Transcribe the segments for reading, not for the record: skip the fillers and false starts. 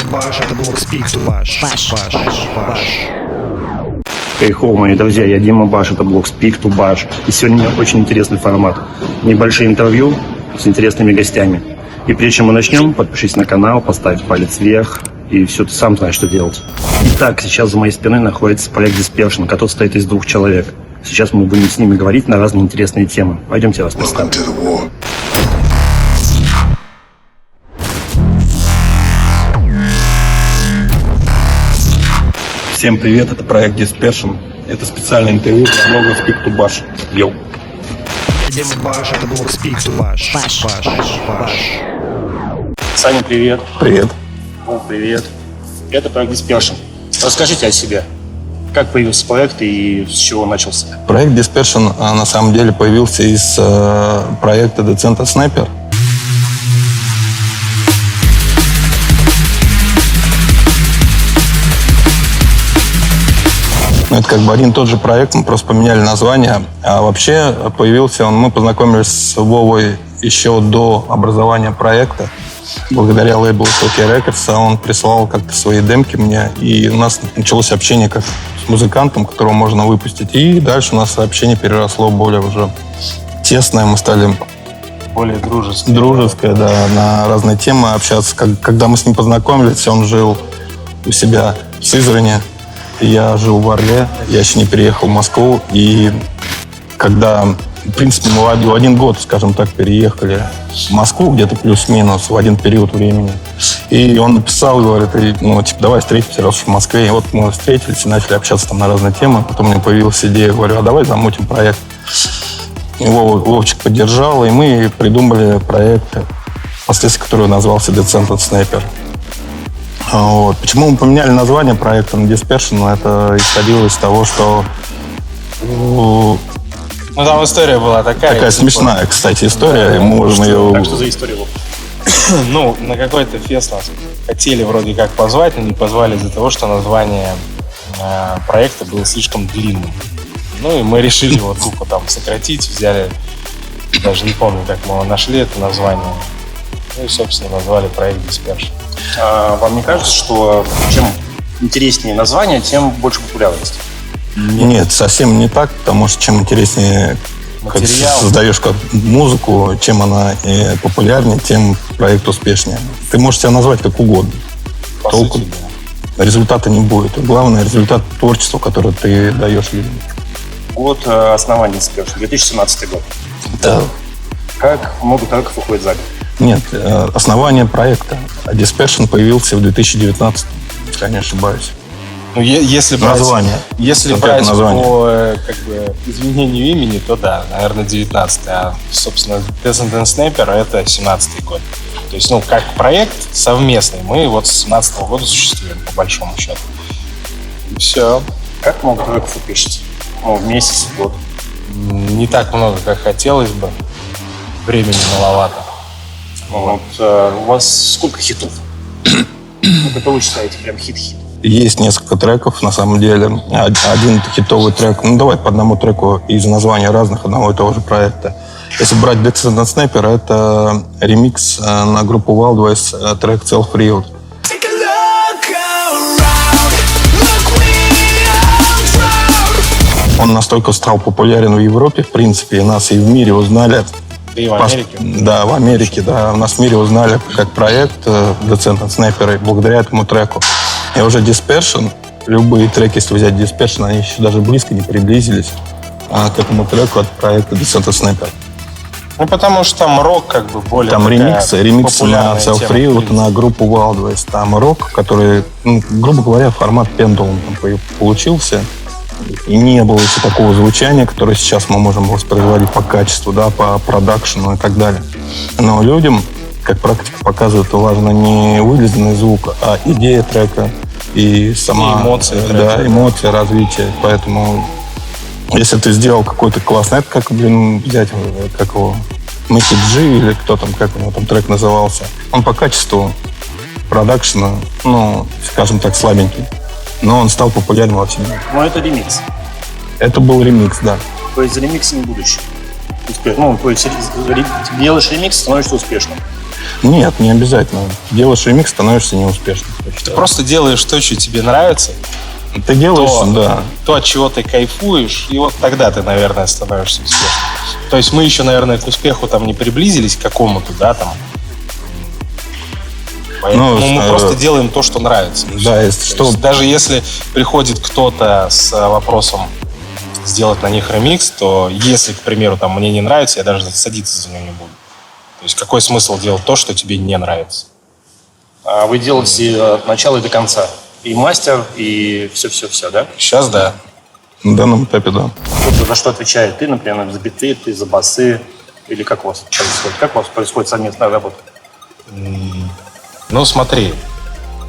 Баш, это блок Speak to Bash. Хей-хоу, мои друзья, я Дима Баш, это блог Speak to Bash. И сегодня у меня очень интересный формат. Небольшие интервью с интересными гостями. И прежде чем мы начнем, подпишись на канал, поставь палец вверх, и все, ты сам знаешь, что делать. Итак, сейчас за моей спиной находится проект Dispersion, который состоит из 2 человек. Сейчас мы будем с ними говорить на разные интересные темы. Пойдемте, я вас представлю. Всем привет, это проект Dispersion. Это специальное интервью для блога Speak to Bash. Йоу. Дима Баш, это блок Speak to Bash. Саня, привет. Привет. О, привет. Это проект Dispersion. Расскажите о себе. Как появился проект и с чего начался? Проект Dispersion на самом деле появился из проекта Decent Sniper. Это как бы один и тот же проект, мы просто поменяли название. А вообще появился он, мы познакомились с Вовой еще до образования проекта. Благодаря лейблу Tokyo Records он прислал как-то свои демки мне, и у нас началось общение как с музыкантом, которого можно выпустить. И дальше у нас общение переросло более уже тесное, мы стали Более дружеское. Дружеское, да, на разные темы общаться. Когда мы с ним познакомились, он жил у себя в Сызрани, я жил в Орле, я еще не переехал в Москву. И когда, в принципе, мы в один год, скажем так, переехали в Москву, где-то плюс-минус, в один период времени. И он написал, говорит, давай встретимся, раз уж в Москве. И вот мы встретились и начали общаться там на разные темы. Потом у меня появилась идея, говорю, а давай замутим проект. Его Вовчик поддержал, и мы придумали проект, впоследствии которого назывался Decent Sniper. Вот. Почему мы поменяли название проекта на Dispersion? Это исходило из того, что... там история была такая смешная, кстати, история. Мы можем ее... Так, что за история была? На какой-то фест нас хотели вроде как позвать, но не позвали из-за того, что название проекта было слишком длинным. И мы решили его тупо там сократить, взяли, даже не помню, как мы его нашли, это название. И, собственно, назвали проект Dispersion. Вам не кажется, что чем интереснее название, тем больше популярности? Нет, совсем не так, потому что чем интереснее как создаешь как музыку, чем она популярнее, тем проект успешнее. Ты можешь себя назвать как угодно. Толку результата не будет. Главное — результат творчества, которое ты даешь людям. Год основания Dispersion, 2017 год. Да. Как много треков выходит за год? Нет, основание проекта. Dispersion появился в 2019, если я не ошибаюсь. Если брать, название. Если брать по изменению имени, то да, наверное, 19-й. А, собственно, Decent Sniper — это 17-й год. То есть, как проект совместный, мы вот с 17-го года существуем, по большому счету. И все. Как много треков вы пишете? В месяц, в год? Не так много, как хотелось бы. Времени маловато. У вас сколько хитов? Как вы считаете, прям хит-хит? Есть несколько треков, на самом деле. Один хитовый трек. Давай по одному треку из названий разных одного и того же проекта. Если брать Decent Sniper, это ремикс на группу Wildwise, трек Self-Riot. Он настолько стал популярен в Европе, в принципе, и нас и в мире узнали. И в Америке? Да, в Америке, да. Нас в мире узнали как проект Decent Sniper благодаря этому треку. И уже Dispersion, любые треки, если взять Dispersion, они еще даже близко не приблизились к этому треку от проекта Decent Sniper. Потому что там рок более там ремикс на Self-Riot, на группу Wildwise. Там рок, который, грубо говоря, формат Pendulum получился. И не было еще такого звучания, которое сейчас мы можем воспроизводить по качеству, да, по продакшену и так далее. Но людям, как практика показывает, важно не вылизанный звук, а идея трека и сама эмоции, эмоции, развитие. Поэтому, если ты сделал какой-то классный, это как, взять, как его, Мэки Джи или кто там, как у него там трек назывался, он по качеству продакшена, скажем так, слабенький. Но он стал популярным во всем мире. Это ремикс. Это был ремикс, да. То есть за ремиксом будущее. То есть делаешь ремикс, становишься успешным. Нет, не обязательно. Делаешь ремикс, становишься неуспешным. Ты просто делаешь то, что тебе нравится, Ты делаешь, то, от чего ты кайфуешь, и вот тогда ты, наверное, становишься успешным. То есть мы еще, наверное, к успеху там не приблизились к какому-то, да, там. Поэтому мы просто делаем то, что нравится. Да, если что. Даже если приходит кто-то с вопросом сделать на них ремикс, то если, к примеру, там мне не нравится, я даже садиться за него не буду. То есть какой смысл делать то, что тебе не нравится? А вы делаете от начала и до конца? И мастер, и все-все-все, да? Сейчас да. На данном этапе, да. Кто-то за что отвечает? Ты, например, за биты, ты за басы? Или как у вас происходит? Как у вас происходит совместная работа? Ну, смотри.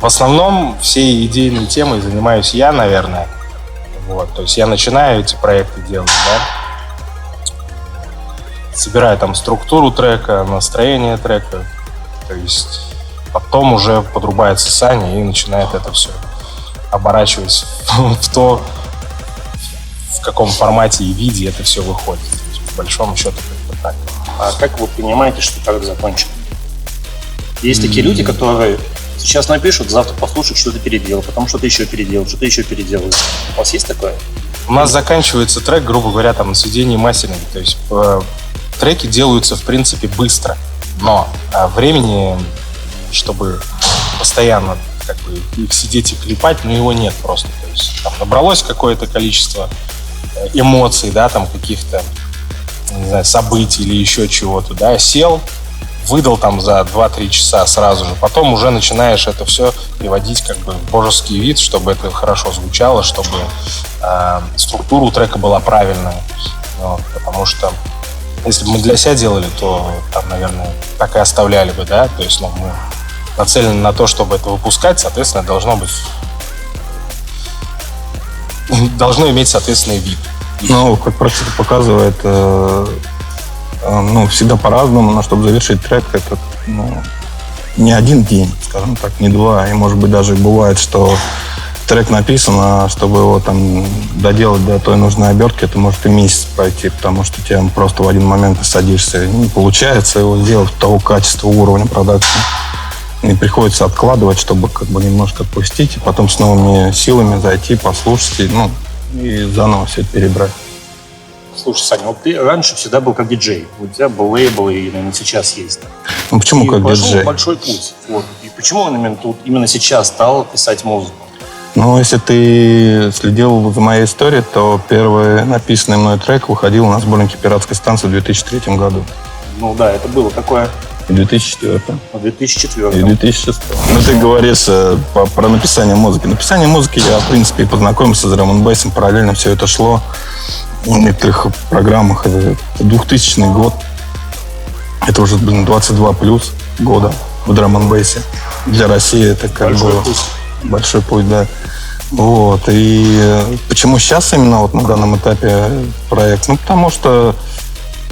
В основном всей идейной темой занимаюсь я, наверное. Вот. То есть я начинаю эти проекты делать, да? Собираю там структуру трека, настроение трека. То есть потом уже подрубается Саня и начинает это все оборачивать в то, в каком формате и виде это все выходит. То есть, по большому счету, как бы так. А как вы понимаете, что трек закончен? Есть такие люди, которые сейчас напишут, завтра послушают, что ты переделал, потом что-то еще переделал, что-то еще переделал. У вас есть такое? У нас заканчивается трек, грубо говоря, там на сведении мастеринга. То есть треки делаются, в принципе, быстро, но времени, чтобы постоянно как бы их сидеть и клепать, но его нет просто. То есть там набралось какое-то количество эмоций, да, там каких-то, не знаю, событий или еще чего-то, да, сел, выдал там за 2-3 часа сразу же, потом уже начинаешь это все приводить как бы в божеский вид, чтобы это хорошо звучало, чтобы структура у трека была правильная. Вот, потому что если бы мы для себя делали, то там, наверное, так и оставляли бы, да, то есть мы нацелены на то, чтобы это выпускать, соответственно, должно иметь соответственный вид. Ну, как практика показывает, всегда по-разному, но чтобы завершить трек, это не один день, скажем так, не два. И, может быть, даже бывает, что трек написан, а чтобы его там доделать до той нужной обертки, это может и месяц пройти, потому что тебе просто в один момент ты садишься, и не получается его сделать того качества, уровня продакшена. И приходится откладывать, чтобы как бы немножко отпустить, и потом с новыми силами зайти, послушать, и заново все это перебрать. Слушай, Саня, вот ты раньше всегда был как диджей. У тебя был лейбл, и, наверное, сейчас есть. Ну почему и как пошел диджей? большой путь. Вот. И почему он именно сейчас стал писать музыку? Ну, если ты следил за моей историей, то первый написанный мной трек выходил на сборнике «Пиратской станции» в 2003 году. Ну да, это было такое. И в 2004. В 2004. И в 2006. Ну, ты говоришь про написание музыки. Написание музыки я, в принципе, и познакомился с драм-н-бейсом. Параллельно все это шло в некоторых программах. Это 2000 год. Это уже, 22 плюс года в драм-н-бейсе. Для России это как бы большой путь, да. Вот. И почему сейчас именно вот на данном этапе проект? Ну, потому что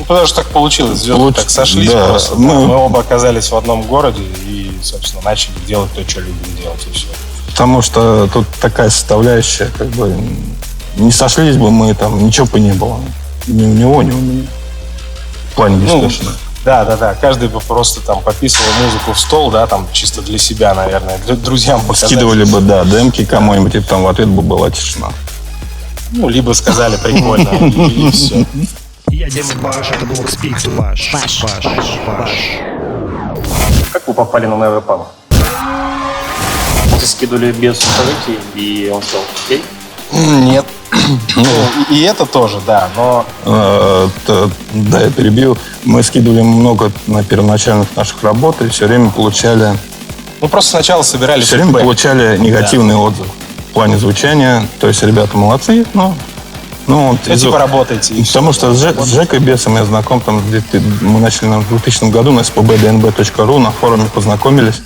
так получилось. Звезды так сошлись просто. Мы оба оказались в одном городе и, собственно, начали делать то, что любим делать, и все. Потому что тут такая составляющая, как бы, не сошлись бы мы, там, ничего бы не было. Ни у него, ни у меня. В плане дискуссии. Да. Каждый бы просто там пописывал музыку в стол, да, там, чисто для себя, наверное, друзьям показать. Скидывали бы, да, демки кому-нибудь, и там в ответ бы была тишина. Ну, либо сказали прикольно, и все. Я Дима Баш, это был Speak to Bash. Как вы попали на Neverpunk? Вы скидывали без треки, и он сказал, окей? Нет. И это тоже, да, но... Да, я перебил. Мы скидывали много на первоначальных наших работ, и все время получали... Мы просто сначала собирали... Все время получали негативный отзыв в плане звучания. То есть ребята молодцы, но... типа работаете. Потому что с Жекой Бесом я знаком, там, мы начали в 2000 году на spbdnb.ru, на форуме познакомились,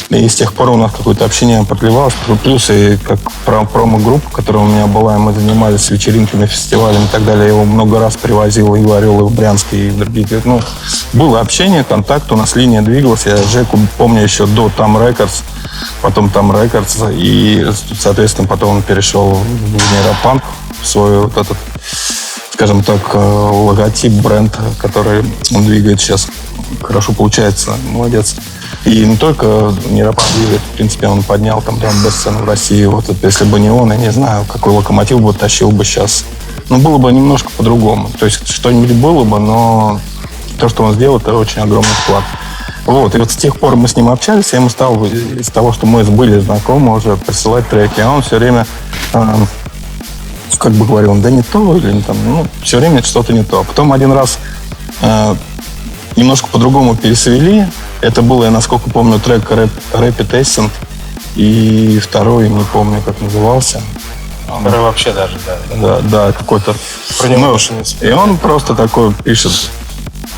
и с тех пор у нас какое-то общение продлевалось. Плюс и как промо-группа, которая у меня была, и мы занимались вечеринками, фестивалями и так далее. Я его много раз привозил и в Орел, и в Брянск, и в другие. Было общение, контакт, у нас линия двигалась. Я Жеку помню еще до Там Records, потом Там Records, и, соответственно, потом он перешел в нейропанк, свой вот этот, скажем так, логотип, бренд, который он двигает сейчас. хорошо получается, молодец. И не только Миропан Дивит, в принципе, он поднял там драм-бест-сцену в России. Вот это, если бы не он, я не знаю, какой Локомотив бы тащил бы сейчас. Ну, было бы немножко по-другому. То есть что-нибудь было бы, но то, что он сделал, это очень огромный вклад. Вот, и вот с тех пор мы с ним общались, я ему стал из того, что мы были знакомы, уже присылать треки, а он все время, как бы говорил, да не то, или там, ну, все время что-то не то. Потом один раз немножко по-другому пересвели. Это было, я насколько помню, трек Rapid Essence, и второй, не помню, как назывался. Который вообще даже, Да, какой-то. Про него больше не вспомнил. И он просто такой пишет: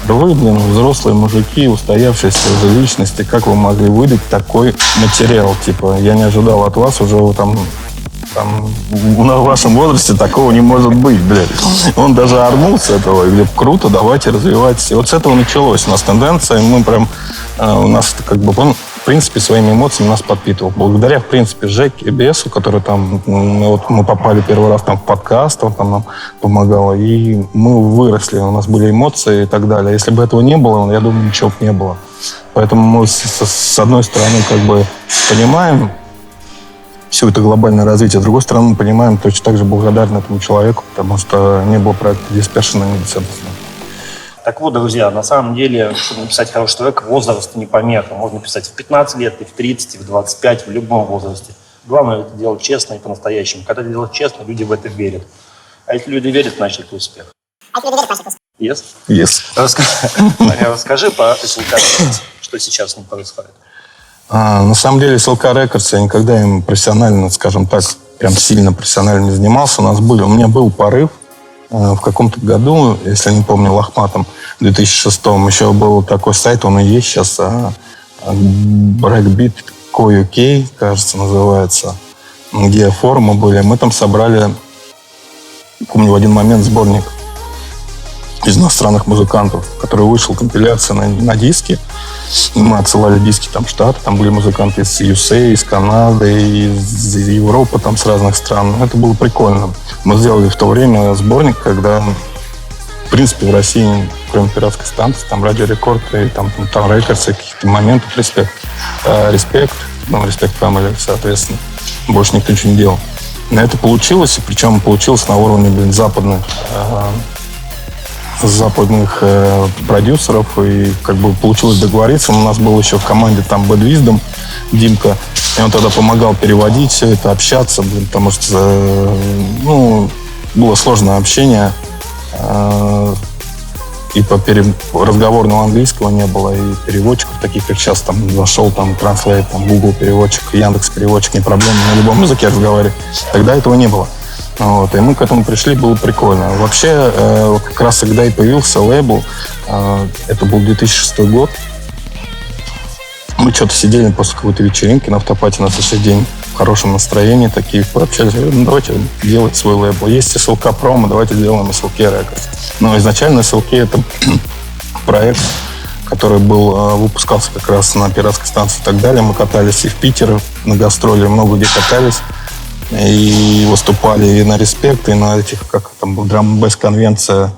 да вы, блин, взрослые мужики, устоявшиеся уже личности, как вы могли выдать такой материал? Типа, я не ожидал от вас уже там на вашем возрасте такого не может быть, блядь. Он даже орнул с этого, и говорит, круто, давайте развивайтесь. И вот с этого началось у нас тенденция, и мы прям, у нас как бы, он, в принципе, своими эмоциями нас подпитывал. Благодаря, в принципе, Жеке и Бесу, который там, вот мы попали первый раз там в подкаст, он там нам помогал, и мы выросли, у нас были эмоции и так далее. Если бы этого не было, я думаю, ничего бы не было. Поэтому мы с одной стороны как бы понимаем все это глобальное развитие, с другой стороны мы понимаем, точно так же благодарны этому человеку, потому что не было проекта Dispersion и Medicine. Так вот, друзья, на самом деле, чтобы написать хороший трек, возраст не помеха. Можно писать в 15 лет, и в 30, и в 25, в любом возрасте. Главное это делать честно и по-настоящему. Когда ты делаешь честно, люди в это верят. А если люди верят, значит это успех. Yes? Yes. Расскажи про СЛК, что сейчас с ним происходит. На самом деле SLK Records, я никогда им профессионально, скажем так, прям сильно профессионально не занимался. У меня был порыв в каком-то году, если не помню, Лохматом, в 2006-м. Еще был такой сайт, он и есть сейчас, Breakbeat.co.uk, кажется, называется, где форумы были. Мы там собрали, помню, в один момент сборник из иностранных музыкантов, который вышел, компиляция на диске. Мы отсылали диски там в Штаты, там были музыканты из USA, из Канады, из Европы, там с разных стран. Это было прикольно. Мы сделали в то время сборник, когда, в принципе, в России, кроме пиратской станции, там Радио Рекорд и там Рекордс, и каких-то моментов, Респект, Респект Family, соответственно. Больше никто ничего не делал. Но это получилось, и причем получилось на уровне, западных продюсеров, и как бы получилось договориться. У нас был еще в команде там Bad Wisdom, Димка, и он тогда помогал переводить все это, общаться, потому что, было сложное общение, и разговорного английского не было, и переводчиков таких, как сейчас, там, зашел, там, Translate, там, Google переводчик, Яндекс переводчик, не проблема, на любом языке разговаривать. Тогда этого не было. Вот, и мы к этому пришли, было прикольно. Вообще, как раз когда и появился лейбл, это был 2006 год, мы что-то сидели после какой-то вечеринки на автопате на следующий день в хорошем настроении, такие пообщались, говорю, давайте делать свой лейбл. Есть SLK Promo, давайте сделаем SLK Records. Но изначально SLK — это проект, который выпускался как раз на пиратской станции и так далее. Мы катались и в Питер на гастроли, много где катались. И выступали и на Респект, и на этих, как там, драм-бэс конвенция,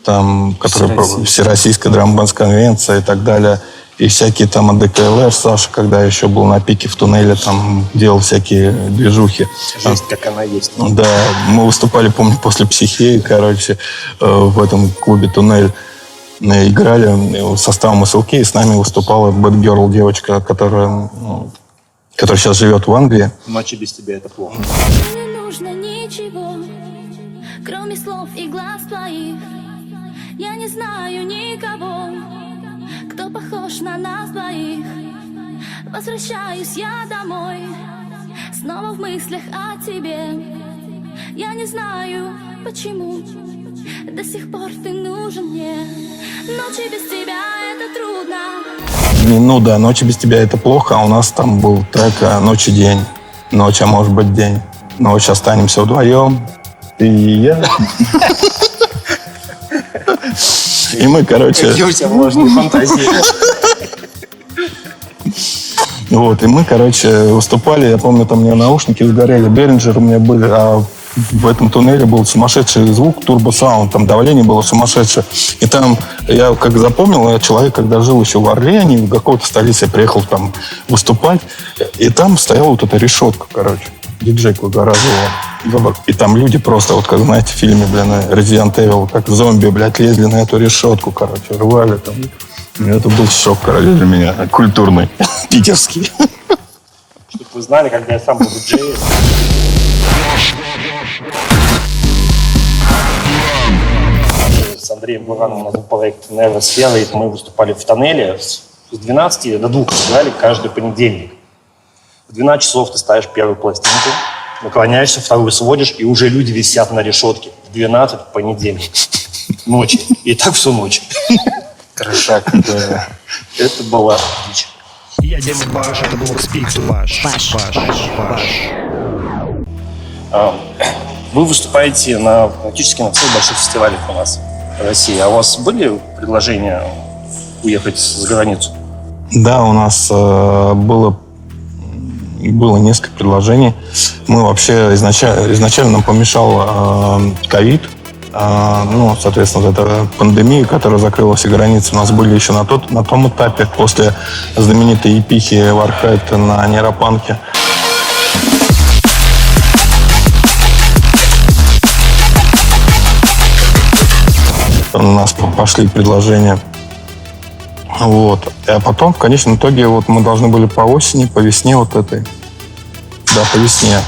там, которая Всероссийская драм-бэс конвенция и так далее. И всякие там АДКЛР, Саша, когда еще был на пике в туннеле, там делал всякие движухи. Жизнь, как она есть. Да, мы выступали, помню, после Психеи, в этом клубе «Туннель». Играли составом SLK, и с нами выступала Bad Girl, девочка, которая сейчас живет в Англии. Ночи без тебя — это плохо. Не нужно ничего, кроме слов и глаз твоих. Я не знаю никого, кто похож на нас двоих. Возвращаюсь я домой, снова в мыслях о тебе. Я не знаю, почему до сих пор ты нужен мне. Ночи без тебя — это трудно. Ночи без тебя — это плохо, а у нас там был трек «Ночь и день». Ночь, а может быть день. Ночь, останемся вдвоем, ты и я. И мы, Какие у тебя влажные фантазии. Вот, и мы, выступали, я помню, там у меня наушники сгорели, Behringer у меня были, а в этом туннеле был сумасшедший звук, турбосаунд, там давление было сумасшедшее. И там, я как запомнил, я человек, когда жил еще в Орле, в какой-то столице, я приехал там выступать, и там стояла вот эта решетка, короче, диджей Кугаразова. И там люди просто, вот как, знаете, в фильме, блин, Resident Evil, как зомби, блядь, лезли на эту решетку, короче, рвали там. И это был шок, короче, для меня, культурный, питерский. Чтобы вы знали, когда я сам был диджеем. С Андреем Бураном у нас был проект Never Sphere, мы выступали в тоннеле с 12 до 2 играли каждый понедельник. В 12 часов ты ставишь первую пластинку, наклоняешься, вторую сводишь, и уже люди висят на решетке. В 12 понедельник. Ночи. И так всю ночь. Трешак какой-то. Это была дичь. Я Дима Баш, это блок Speak to Bash. Вы выступаете практически на всех больших фестивалях у нас в России. А у вас были предложения уехать за границу? Да, у нас было несколько предложений. Мы вообще изначально нам помешал ковид. Соответственно, вот эта пандемия, которая закрыла все границы, у нас были еще на том этапе, после знаменитой эпихи Warhead на нейропанке. У нас пошли предложения. Вот. А потом, в конечном итоге, вот мы должны были по осени, по весне вот этой. Да, по весне.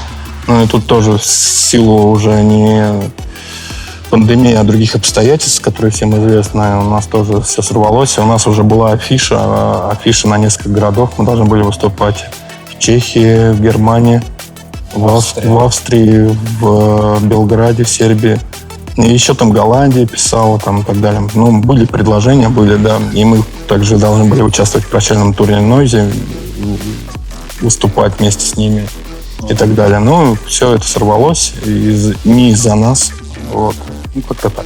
Ну и тут тоже в силу уже не пандемии, а других обстоятельств, которые всем известны, у нас тоже все сорвалось. У нас уже была афиша на несколько городов. Мы должны были выступать в Чехии, в Германии, в Австрии, в Белграде, в Сербии. И еще там Голландия писала, там и так далее. Ну, были предложения, да. И мы также должны были участвовать в прощальном туре Нойзе, выступать вместе с ними и так далее. Но все это сорвалось не из-за нас. Вот. Ну, как-то так.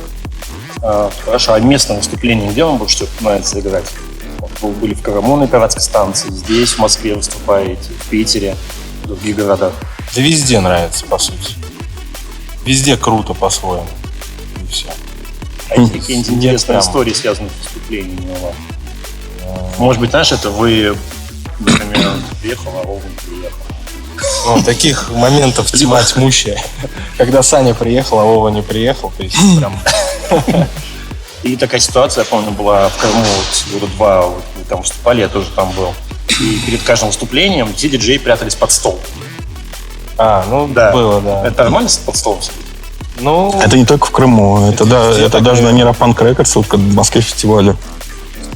Хорошо, а местное выступление, где вам больше всего нравится играть? Вы были в Крыму на пиратской станции, здесь, в Москве выступаете, в Питере, в других городах. Да везде нравится, по сути. Везде круто по-своему. И все. А есть какие-нибудь интересные истории, связанные с выступлениями у вас? Может быть, знаешь, это вы, например, приехал, а Вова не приехал. Ну, таких моментов тьма тьмущая. Когда Саня приехал, а Вова не приехал, то есть прям... И такая ситуация, я помню, была в Крыму, года 2, вот, мы там выступали, я тоже там был. И перед каждым выступлением все диджеи прятались под стол. Было, да. Это нормально под столом сидеть? Ну, это не только в Крыму, это даже на Нейропанк Рекордс, вот в Москве фестивале.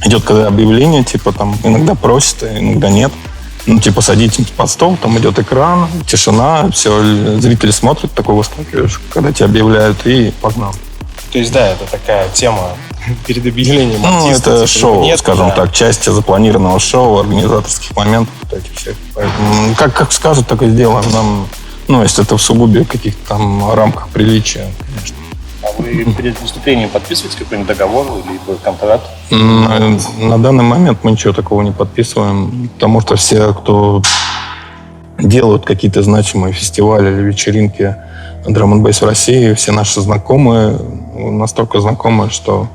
Идет когда объявление, типа там иногда просят, иногда нет. Ну, типа, садитесь под стол, там идет экран, тишина, все, зрители смотрят, такой выскакиваешь, когда тебя объявляют, и погнал. То есть, да, это такая тема перед объявлением артиста. Это шоу, нет, скажем так, часть запланированного шоу, организаторских моментов, вот этих всех. Поэтому, как скажут, так и сделаем. Нам, если это в сугубе каких-то там рамках приличия, конечно. А вы перед выступлением подписываете какой-нибудь договор или контракт? На данный момент мы ничего такого не подписываем, потому что все, кто делают какие-то значимые фестивали или вечеринки драм-н-бейс в России, все наши знакомые, настолько знакомые, что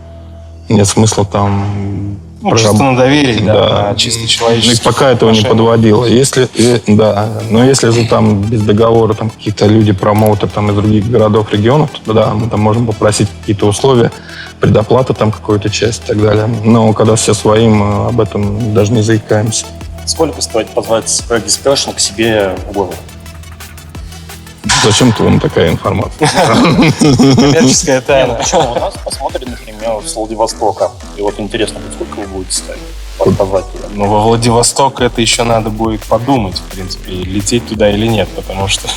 нет смысла там... чисто на доверие, да, на чисто человеческие. И пока этого не подводило. Но если же там без договора там какие-то люди, промоутеры там из других городов, регионов, то да, мы там можем попросить какие-то условия, предоплата там какую-то часть и так далее. Но когда все свои, мы об этом даже не заикаемся. Сколько стоит позвать проект Dispersion к себе в город? Зачем-то вам такая информация? Коммерческая тайна. Почему у нас посмотрели, например, с Владивостока. И вот интересно, сколько вы будете ставить? Позвать туда? Ну, во Владивосток это еще надо будет подумать, в принципе, лететь туда или нет, потому что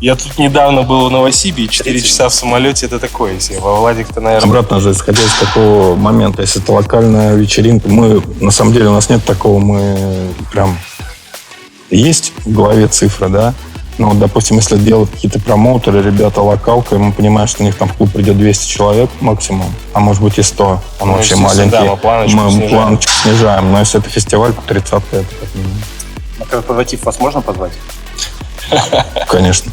я тут недавно был в Новосибе, 4 часа в самолете, это такое, если во Владик-то, наверное... Обратно же, исходя из такого момента, если это локальная вечеринка, на самом деле у нас нет такого, мы прям... Есть в голове цифры, да? Ну, допустим, если делать какие-то промоутеры, ребята локалка, и мы понимаем, что у них там в клуб придет 200 человек максимум, а может быть и 100. Он вообще маленький. Да, мы планочку снижаем. Но если это фестиваль, то 30-ка это как минимум. На корпоратив вас можно позвать? Конечно.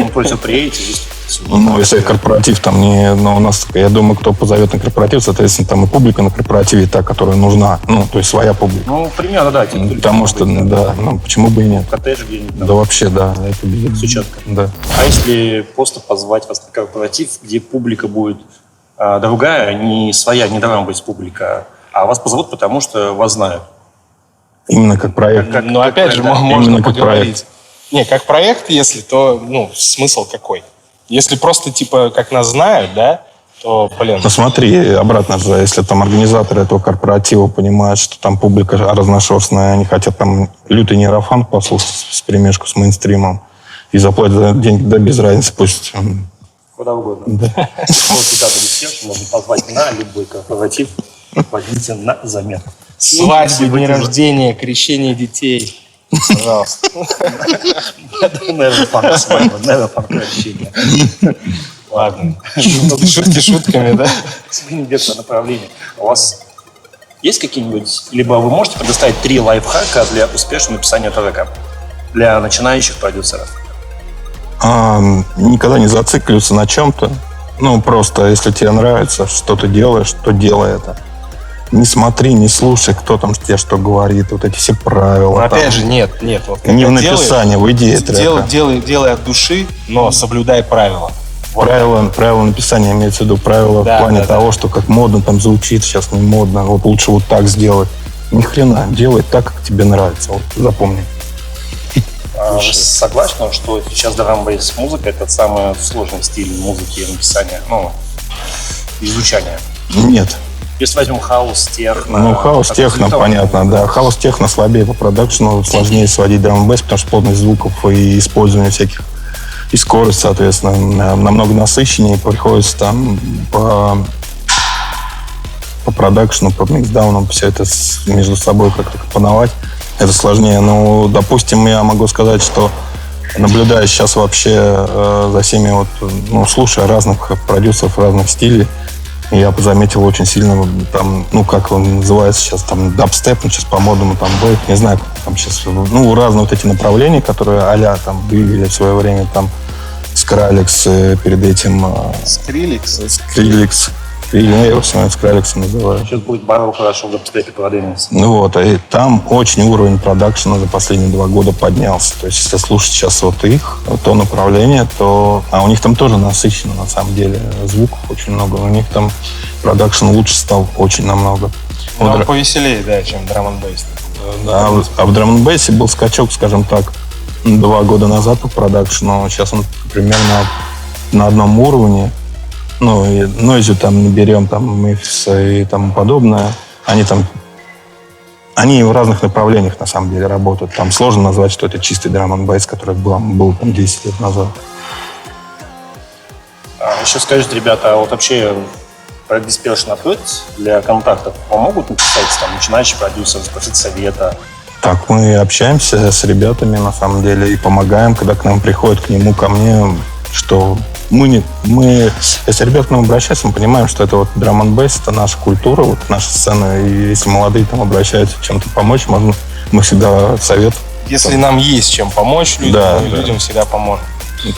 то есть вы приедете, здесь... Ну, если корпоратив там не... Но у нас, я думаю, кто позовет на корпоратив, соответственно, там и публика на корпоративе та, которая нужна. Ну, то есть своя публика. Ну, примерно, да. Потому что, да, ну, почему бы и нет. Коттедж где-нибудь. Да вообще, да. Это с учеткой. Да. А если просто позвать вас на корпоратив, где публика будет другая, не своя, не должна быть публика, а вас позовут, потому что вас знают? Именно как проект. Но опять же, да. можно Именно как поговорить. Не, как проект, если, то, ну, смысл какой? Если просто, типа, как нас знают, да, то, блин... Ну смотри, обратно же, если там организаторы этого корпоратива понимают, что там публика разношерстная, они хотят там лютый нейрофан послушать с перемешку с мейнстримом и заплатят за деньги, да без разницы, пусть... Куда угодно. Да. Вот всегда будет всем, что можно позвать на любой корпоратив, возьмите на заметку. Свадьбы, дни рождения, крещение детей. Пожалуйста. Never fun свадьба, never fun крещение. Ладно. Шутки шутками, да? Сменим вектор направления. У вас есть какие-нибудь... Либо вы можете предоставить 3 лайфхака для успешного написания трека для начинающих продюсеров? Никогда не зацикливаться на чем-то. Ну, просто, если тебе нравится, что ты делаешь, то делай это. Не смотри, не слушай, кто там тебе что говорит, вот эти все правила. Но там. опять же, нет. Вот, Не в написании, в идее трека. Делай от души, но соблюдай правила. Вот. Правила написания имеется в виду правила в плане того, что как модно там звучит, сейчас не модно, вот лучше вот так сделать. Ни хрена, делай так, как тебе нравится, вот запомни. Вы согласны, что сейчас драм-бейс музыка — это самый сложный стиль музыки и написания, ну, изучания? Нет. Если возьмем хаус, техно... Ну, хаус, техно, понятно, да. Хаус, техно слабее по продакшену, сложнее сводить драм-бейс, потому что плотность звуков и использование всяких, и скорость, соответственно, намного насыщеннее, приходится там по продакшену, по миксдауну все это между собой как-то компоновать. Это сложнее. Ну, допустим, я могу сказать, что наблюдая сейчас вообще за всеми, вот, ну, слушая разных продюсеров, разных стилей, я заметил очень сильно там, ну, как он называется сейчас, там, дабстеп, ну, сейчас по-модному, там, бейт, не знаю, как там сейчас, ну, разные вот эти направления, которые а-ля там двигали в свое время, там, Skrillex, перед этим... Skrillex. Я его сегодня Skrillex называю. Сейчас будет Баррел хорошо в дабстепе продвинется. Ну вот, и там очень уровень продакшена за последние 2 года поднялся. То есть, если слушать сейчас вот их, то направление, то... А у них там тоже насыщенно, на самом деле, звуков очень много. У них там продакшн лучше стал очень намного. Но он повеселее, да, чем драм-н-бейс. А в драм-н-бейсе был скачок, скажем так, 2 года назад по продакшну. Сейчас он примерно на одном уровне. Ну, и нойзю там не берем, там, Мемфиса и тому подобное. Они в разных направлениях, на самом деле, работают. Там сложно назвать, что это чистый драм-н-бейс, который был там 10 лет назад. Еще скажите, ребята, а вот вообще про Dispersion Approach для контактов помогут написать там начинающий продюсер, спросить совета? Так, мы общаемся с ребятами, на самом деле, и помогаем, когда к нам приходят, к нему, ко мне, что... Если ребята к нам обращаются, мы понимаем, что это вот драм-н-бейс, это наша культура, вот наша сцена, и если молодые там обращаются чем-то помочь, мы всегда совет. Если нам есть чем помочь людям, да, мы людям всегда поможем.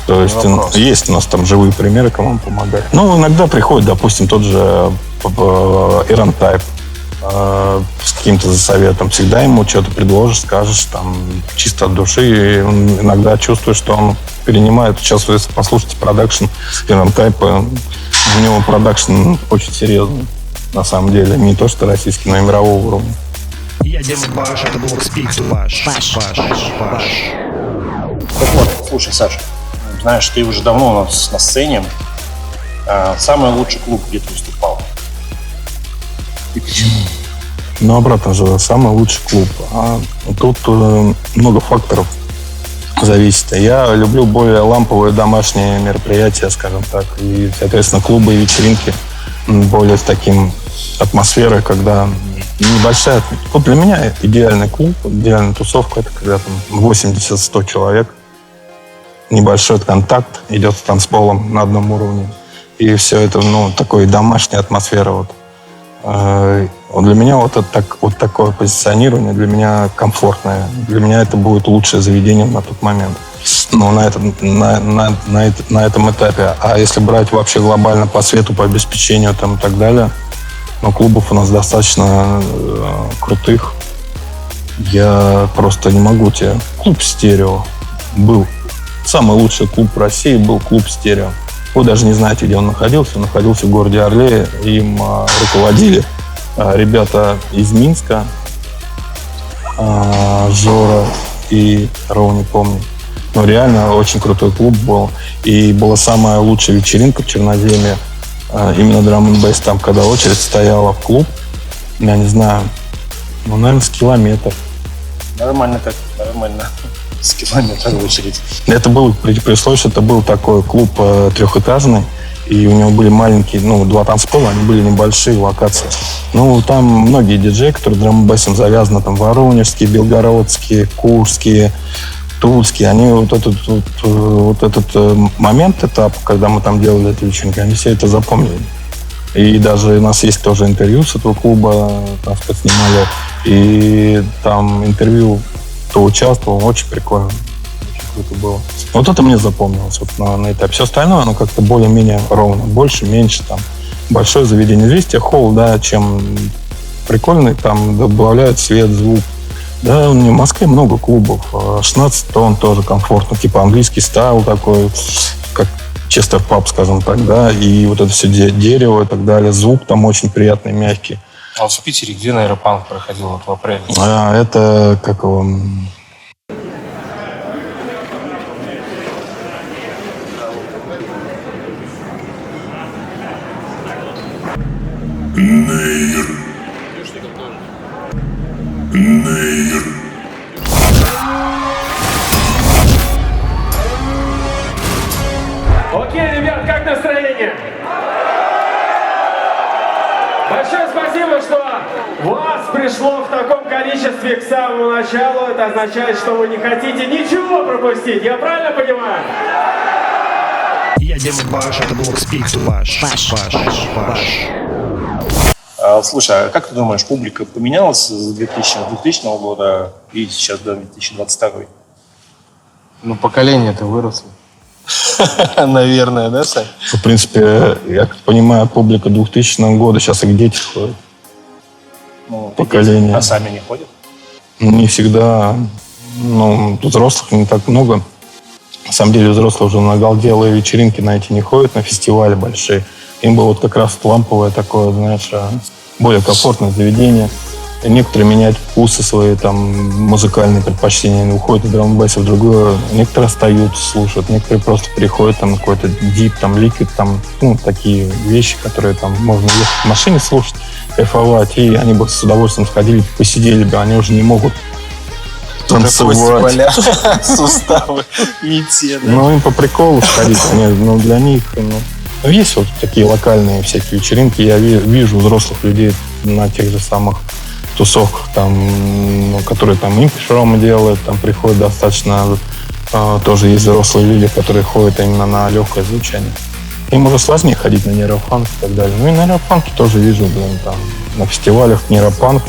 То есть есть у нас там живые примеры, кому мы помогаем. Ну, иногда приходит, допустим, тот же Iron Type с каким-то советом. Всегда ему что-то предложишь, скажешь, там, чисто от души. И он иногда чувствует, что он перенимает. Сейчас, если послушайте продакшн Iron Type, у него продакшн очень серьезный. На самом деле, не то что российский, но и мирового уровня. Я Дима Баш, это был Speak to Bash. Так вот, слушай, Саша, знаешь, ты уже давно у нас на сцене. Самый лучший клуб, где ты выступал? И почему? Ну, обратно же, самый лучший клуб. Тут много факторов зависит. Я люблю более ламповые домашние мероприятия, скажем так. И, соответственно, клубы и вечеринки более с таким атмосферой, когда небольшая... Вот для меня идеальный клуб, идеальная тусовка, это когда там 80-100 человек. Небольшой контакт идет с танцполом на одном уровне. И все это, ну, такой домашняя атмосфера. Вот для меня вот такое позиционирование для меня комфортное. Для меня это будет лучшее заведение на тот момент. ну, на этом этапе. А если брать вообще глобально по свету, по обеспечению там, и так далее, ну, клубов у нас достаточно крутых. Я просто не могу тебе... Клуб «Стерео» был. Самый лучший клуб в России был клуб «Стерео». Вы даже не знаете, где он находился. Он находился в городе Орле. Им руководили ребята из Минска. Жора и Роу, не помню. Но реально очень крутой клуб был. И была самая лучшая вечеринка в Черноземье. Именно драм-н-бейс там, когда очередь стояла в клуб. Я не знаю, ну, наверное, с километр. Нормально так, нормально. С километра в очередь. Это был, при условии, что это был такой клуб трехэтажный. И у него были маленькие, ну, 2 танцпола, они были небольшие локации. Ну, там многие диджеи, которые драм-н-бейсом завязаны, там, воронежские, белгородские, курские, тульские, они вот этот момент, этап, когда мы там делали эту вечеринку, они все это запомнили. И даже у нас есть тоже интервью с этого клуба, там что снимали, и там интервью, кто участвовал, очень прикольно. Очень круто было. Вот это мне запомнилось вот на этапе. Все остальное, оно как-то более-менее ровно. Больше, меньше, там, большое заведение. Известия, холл, да, чем прикольный, там добавляют свет, звук. Да, в Москве много клубов. 16 тонн тоже комфортно. Типа английский стайл такой, как Честер паб, скажем так, да. И вот это все дерево и так далее. Звук там очень приятный, мягкий. А вот в Питере где нейропанк проходил вот в апреле? Это как его... Окей, ребят, как настроение? Большое спасибо, что вас пришло в таком количестве к самому началу. Это означает, что вы не хотите ничего пропустить. Я правильно понимаю? Я Дима Баш, это блог Speak to Bash. Слушай, а как ты думаешь, публика поменялась с 2000 года и сейчас до 2022? Ну, поколение-то выросло. Наверное, да, Сань? В принципе, я как понимаю, публика 2000 года, сейчас их дети ходят. Ну, Поколение. А сами не ходят? Не всегда, ну, взрослых не так много. На самом деле взрослые уже на галделые вечеринки на эти не ходят, на фестивали большие. Им бы вот как раз ламповое такое, знаешь, более комфортное заведение. И некоторые меняют вкусы свои, там, музыкальные предпочтения, они уходят из драм-н-бейса в другое. Некоторые остаются, слушают, некоторые просто переходят там, на какой-то дип, там, ликвид, там, ну, такие вещи, которые там можно ехать в машине слушать, кайфовать. И они бы с удовольствием сходили, посидели бы, они уже не могут танцевать. Суставы не те, да? Ну, им по приколу сходить, ну, для них, ну, есть вот такие локальные всякие вечеринки. Я вижу взрослых людей на тех же самых тусовках, там, ну, которые там импиш-ромы делают, там приходят достаточно, тоже есть взрослые люди, которые ходят именно на легкое звучание. Им уже сложнее ходить на нейрофанк и так далее. Ну и нейрофанки тоже вижу, блин, там, на фестивалях нейропанк,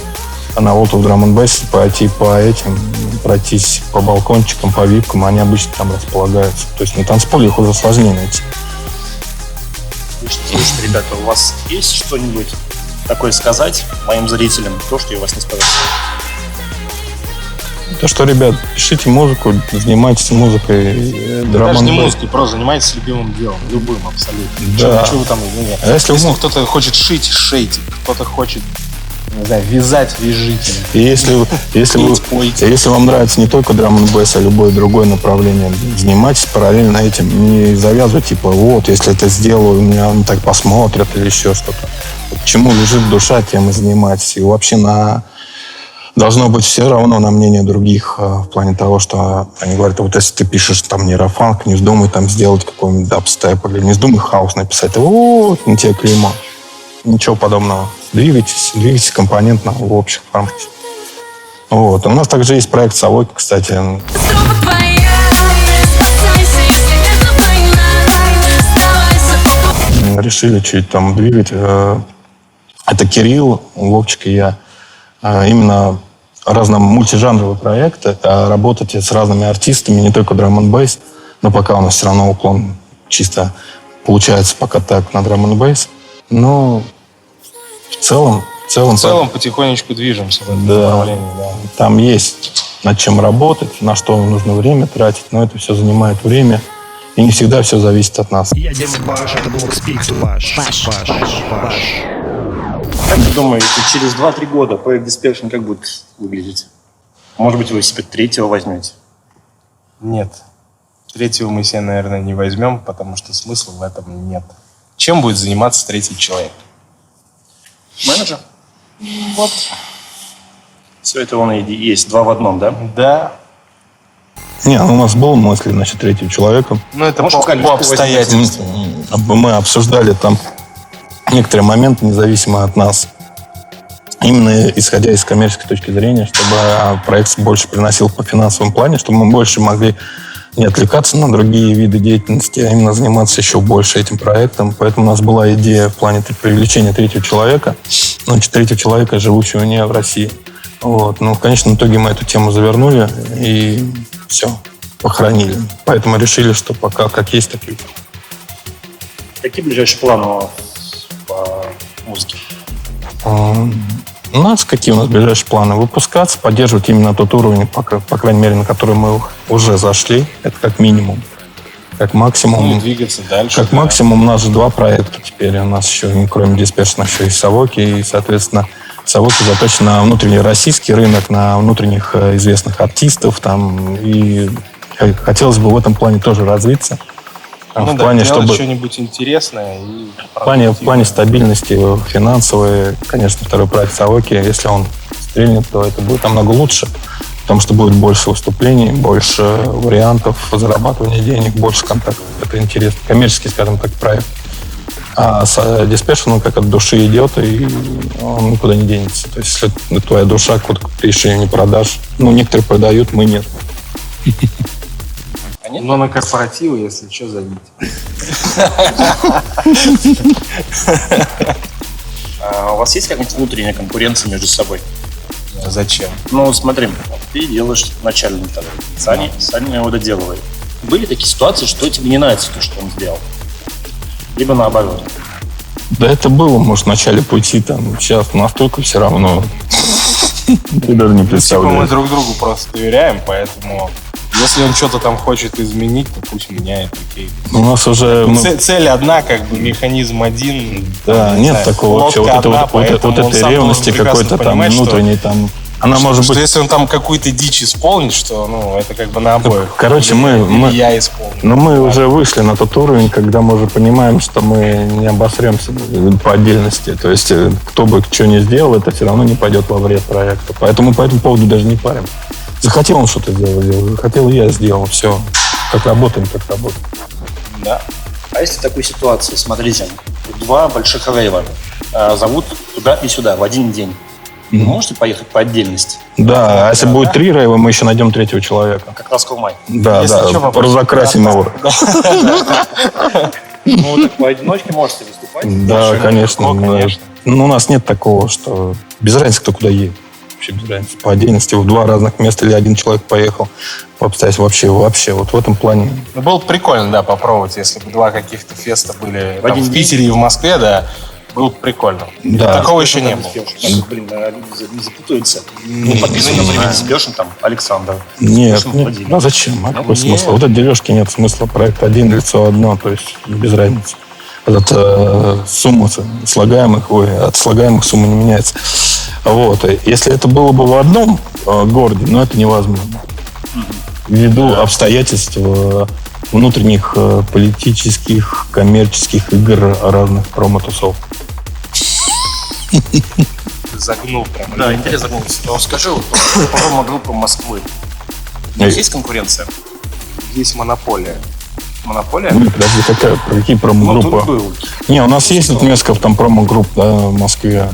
а на World of Drum and Bass пойти по этим, пройтись по балкончикам, по випкам, они обычно там располагаются. То есть на танцполе их уже сложнее найти. Слушайте, ребята, у вас есть что-нибудь такое сказать моим зрителям, то, что я вас не сказал? То, что, ребят, пишите музыку, занимайтесь музыкой, Даже не музыкой, просто занимайтесь любимым делом, любым абсолютно. Да. Чего вы там, не, А если кто-то хочет шить, шейте, кто-то хочет, не знаю, вязать, вяжите. И если вам нравится не только драм-н-бейс, а любое другое направление, занимайтесь параллельно этим. Не завязывайте, типа, вот, если это сделаю, меня так посмотрят или еще что-то. Вот чему лежит душа, тем и занимайтесь. И вообще должно быть все равно на мнение других в плане того, что они говорят, вот если ты пишешь там нейрофанк, не вздумай там сделать какой-нибудь дабстеп или не вздумай хаус написать. Вот, не тебе клеймо. Ничего подобного. Двигайтесь компонентно в общем формате. Вот. У нас также есть проект «Совойка», кстати. Решили чуть там двигать. Это Кирилл, Вовчик и я. Именно мультижанровые проекты, работать с разными артистами, не только драм-н-бейс, но пока у нас все равно уклон чисто получается пока так на драм-н-бейс. Но в целом потихонечку движемся в этом да, направлении. Да. там есть над чем работать, на что нужно время тратить, но это все занимает время. И не всегда все зависит от нас. Я Дима Баш, это блок Speak to Bash. Как вы думаете, через 2-3 года проект Dispersion как будет выглядеть? Может быть, вы себе третьего возьмете? Нет. Третьего мы себе, наверное, не возьмем, потому что смысла в этом нет. Чем будет заниматься третий человек? Менеджер? Вот. Все это он и есть, 2 в 1, да? Да. Не, у нас была мысль насчет третьего человека. Ну, это Может, по обстоятельствам. Мы обсуждали там некоторые моменты, независимо от нас. Именно исходя из коммерческой точки зрения, чтобы проект больше приносил по финансовому плане, чтобы мы больше могли не отвлекаться на другие виды деятельности, а именно заниматься еще больше этим проектом. Поэтому у нас была идея в плане привлечения третьего человека, третьего человека, живущего не в России. Вот. Но в конечном итоге мы эту тему завернули и все, похоронили. Поэтому решили, что пока как есть, так и есть. Какие ближайшие планы у вас по музыке? У нас ближайшие планы? Выпускаться, поддерживать именно тот уровень, по крайней мере, на который мы уже зашли. Это как минимум. Как максимум. Ну, и двигаться дальше. Как максимум у нас же 2 проекта теперь. У нас еще, кроме Dispersion, еще и Савоки. И, соответственно, Савоки заточен на внутренний российский рынок, на внутренних известных артистов. Там, и хотелось бы в этом плане тоже развиться. В плане, чтобы что-нибудь интересное. И в плане стабильности финансовой, конечно, второй проект Савоки, если он стрельнет, то это будет намного лучше, потому что будет больше выступлений, больше вариантов зарабатывания денег, больше контактов. Это интересно. Коммерческий, скажем так, проект. А с Dispersion он как от души идет, и он никуда не денется. То есть, если твоя душа, куда ты еще ее не продашь, некоторые продают, мы нет. Но на корпоративы, если что, зовите. У вас есть какая-нибудь внутренняя конкуренция между собой? Зачем? Смотри, ты делаешь начальный талант. Саня его доделывает. Были такие ситуации, что тебе не нравится то, что он сделал? Либо наоборот? Да это было, может, в начале пути, сейчас настолько все равно. Ты даже не представляешь. Мы друг другу просто доверяем, поэтому... Если он что-то там хочет изменить, то пусть меняет, окей. У нас уже... Цель одна, механизм один. Да, нет такого вообще. Вот этой ревности какой-то там внутренней там. Она может быть... Если он там какую-то дичь исполнит, что, это на обоих. Короче, я исполню. Но мы уже вышли на тот уровень, когда мы уже понимаем, что мы не обосремся по отдельности. То есть, кто бы что ни сделал, это все равно не пойдет во вред проекта. Поэтому по этому поводу даже не парим. Захотел он что-то сделать, захотел я сделал. Все. Как работаем, так работаем. Да. А если в такой ситуации, смотрите, 2 больших рейва зовут туда и сюда в один день. Вы можете поехать по отдельности? Да, а если будет 3 рейва, мы еще найдем третьего человека. Как раз в май. Да, разукрасим его. Так поодиночке можете выступать? Да, конечно. Но у нас нет такого, что без разницы, кто куда едет. Вообще без разницы. По отдельности в 2 разных места или один человек поехал. По обстоятельствам вообще. Вот в этом плане. Было бы прикольно, да, попробовать, если бы 2 каких-то феста были в Питере и в Москве, да. Было бы прикольно. Да. Такого еще не было. Не запутаются. Подписывай, например, Dispersion, там, Александр. Нет. Зачем? А какой смысл? Вот от дележки нет смысла. Проект один, лицо одно, то есть без разницы. От суммы слагаемых, от слагаемых сумма не меняется. Вот. Если это было бы в одном городе, но это невозможно. Ввиду обстоятельств внутренних политических, коммерческих игр разных промо-тусов. Загнул прям. Да, интересно. Скажи, промо-группа Москвы. У них есть конкуренция? Есть монополия. Монополия? Подожди, какие промо-группы? Не, у нас есть несколько там промо-групп, да, в Москве,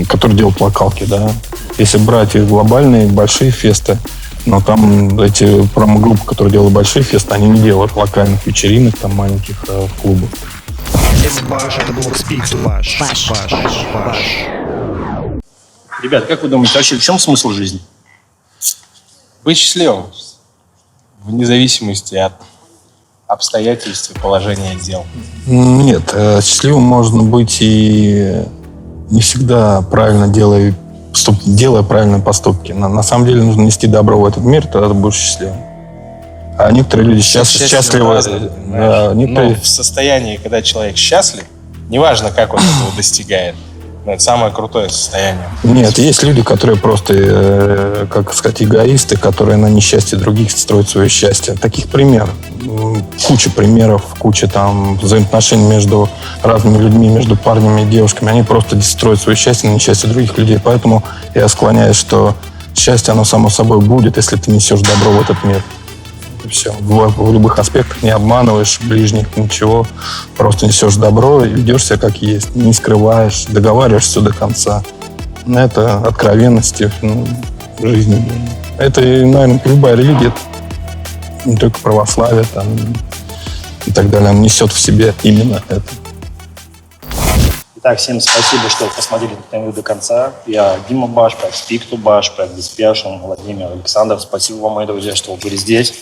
которые делают локалки, да. Если брать их глобальные, большие фесты, но там эти промо-группы, которые делают большие фесты, они не делают локальных вечеринок, там маленьких клубов. Дима Баш, это блок Speak to Bash. Ребят, как вы думаете, вообще в чем смысл жизни? Быть счастливым. Вне зависимости от обстоятельств и положения дел. Нет, счастливым можно быть и не всегда правильно делая правильные поступки. На самом деле нужно нести добро в этот мир, тогда ты будешь счастливым. А некоторые люди счастливы. Но в состоянии, когда человек счастлив, неважно, как он этого достигает, но это самое крутое состояние. Нет, есть люди, которые просто, как сказать, эгоисты, которые на несчастье других строят свое счастье. Таких примеров. Куча примеров, куча там взаимоотношений между разными людьми, между парнями и девушками. Они просто строят свое счастье на несчастье других людей. Поэтому я склоняюсь, что счастье, оно само собой будет, если ты несешь добро в этот мир. И все. В любых аспектах не обманываешь ближних, ничего. Просто несешь добро и ведешь себя как есть. Не скрываешь, договариваешься все до конца. Это откровенность в жизни. Это, наверное, любая религия, не только православие там, и так далее. Он несет в себе именно это. Итак, всем спасибо, что посмотрели это интервью до конца. Я Дима Баш, проект Speak to Bash, проект Dispassion, Владимир, Александр. Спасибо вам, мои друзья, что вы были здесь.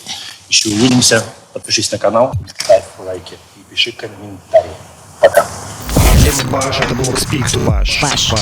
Еще увидимся. Подпишись на канал, ставь лайки и пиши комментарии. Пока. Дима Баш, это блог Speak to Bash. Bash.